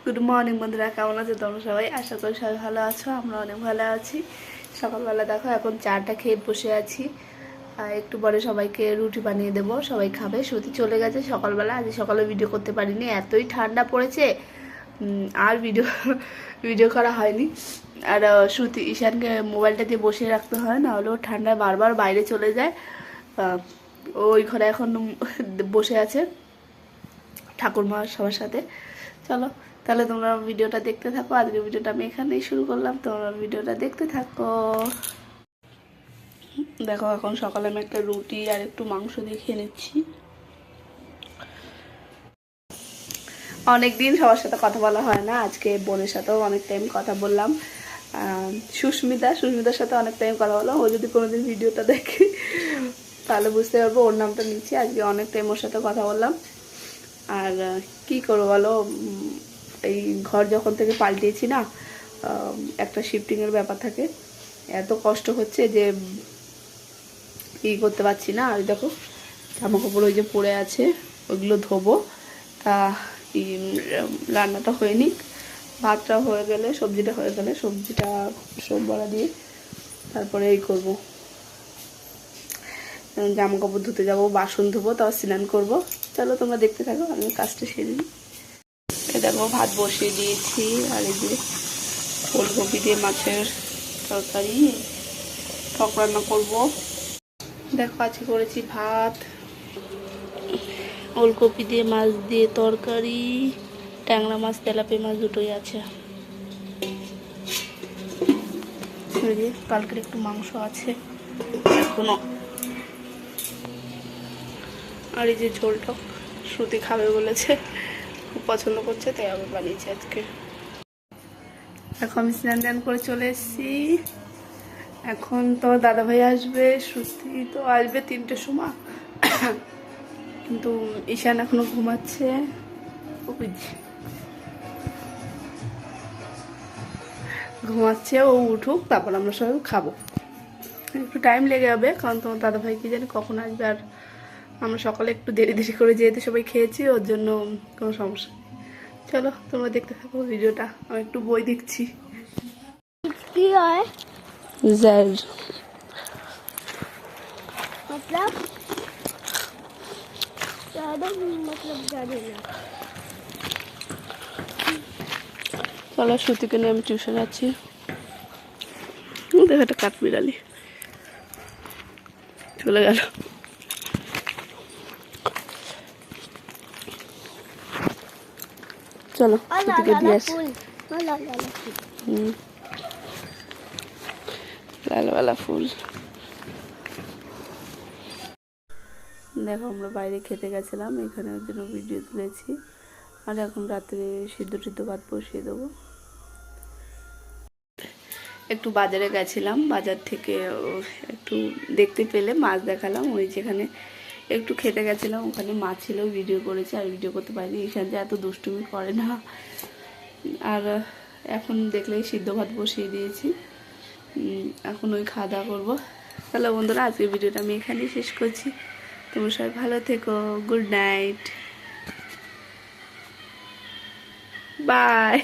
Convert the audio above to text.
Good morning বন্ধুরা, কেমন আছো তোমরা সবাই? আশা করি সবাই ভালো আছো, আমরা অনেক ভালো আছি। সকালবেলা দেখো এখন চাটা খেয়ে বসে আছি। একটু পরে সবাইকে রুটি বানিয়ে দেবো, সবাই খাবে। শ্রুতি চলে গেছে সকালবেলা, আজ সকালে ভিডিও করতে পারিনি, এতই ঠান্ডা পড়েছে। আর ভিডিও করা হয়নি। আর শ্রুতি ঈশানকে মোবাইলটা দিয়ে বসিয়ে রাখতে হয়, না হলে ও ঠান্ডায় বারবার বাইরে চলে যায়। ওই ঘরে এখন বসে আছে ঠাকুরমা সবার সাথে। চলো তাহলে তোমরা ভিডিওটা দেখতে থাকো। আজকের ভিডিওটা আমি এখানেই শুরু করলাম, তোমরা ভিডিওটা দেখতে থাকো। দেখো এখন সকালে আমি একটা রুটি আর একটু মাংস দিয়ে খেয়ে নিচ্ছি। অনেকদিন সবার সাথে কথা বলা হয় না, আজকে বোনের সাথেও অনেক টাইম কথা বললাম। সুস্মিতার সাথে অনেক টাইম কথা বললাম। ও যদি কোনোদিন ভিডিওটা দেখে তাহলে বুঝতে পারবো, ওর নামটা নিচ্ছি। আজকে অনেক টাইম ওর সাথে কথা বললাম। আর কি করবো বলো, এই ঘর যখন থেকে পাল্টিয়েছি না, একটা শিফটিংয়ের ব্যাপার থাকে, এত কষ্ট হচ্ছে যে ই করতে পারছি না। আর দেখো জামা কাপড় ওই যে পড়ে আছে, ওইগুলো ধোবো। তা রান্নাটা হয়নি, ভাতটা হয়ে গেলে, সবজিটা হয়ে গেলে, সবজিটা সব বড়া দিয়ে তারপরে এই করবো, জামা কাপড় ধুতে যাবো, বাসন ধুবো, তাও স্নান করবো। চলো তোমরা দেখতে থাকো, আমি কাজটা সেরে নিই। দেখো ভাত বসিয়ে দিয়েছি, আর এই যে ফুলকপি দিয়ে মাছের তরকারি টক রান্না করবো। দেখো আজকে করেছি ভাত, ওলকপি দিয়ে মাছ দিয়ে তরকারি, ট্যাংরা মাছ তেলাপিয়া মাছ দুটোই আছে। কালকের একটু মাংস আছে এখনো। আর এই যে ঝোলটা শ্রুতি খাবে বলেছে, খুব পছন্দ করছে, তাই আমি বানিয়েছি আজকে। এখন আমি স্নান টান করে চলে এসেছি। এখন তো দাদাভাই আসবে, শ্রুতি তো আসবে 3টের সময়, কিন্তু ঈশান এখনো ঘুমাচ্ছে। ও উঠুক, তারপর আমরা সবাই খাবো। একটু টাইম লেগে যাবে, কারণ তোমার দাদাভাই কি জানি কখন আসবে। আর আমরা সকালে একটু দেরি করে যেহেতু সবাই খেয়েছি, ওর জন্য কোনো সমস্যা নেই। চলো তোমরা দেখতে থাকো ভিডিওটা, আমি একটু বই দেখছি। কি হয় জানি না। চলো শ্রুতিকে নিয়ে আমি টিউশন আছি। দেখো একটা কাঠবিড়ালি চলে গেল। চলো শ্রুতিকে দিয়ে আসি। লালওয়ালা ফুল। দেখো আমরা বাইরে খেতে গেছিলাম, এখানে ওর জন্য ভিডিও তুলেছি। আর এখন রাত্রে সিদ্ধ ভাত বসিয়ে দেবো। একটু বাজারে গেছিলাম, বাজার থেকে একটু দেখতে পেলে মাছ দেখালাম। ওই যেখানে একটু খেতে গেছিলাম ওখানে মাছ ছিল, ভিডিও করেছি। আর ভিডিও করতে পারিনি, ঈশান যে এত দুষ্টুমি করে না। আর এখন দেখলেই সিদ্ধ ভাত বসিয়ে দিয়েছি, এখন ওই খাওয়া দাওয়া করবো। তাহলে বন্ধুরা আজকের ভিডিওটা আমি এখানেই শেষ করছি। তোমরা সবাই ভালো থেকো, গুড নাইট, বাই।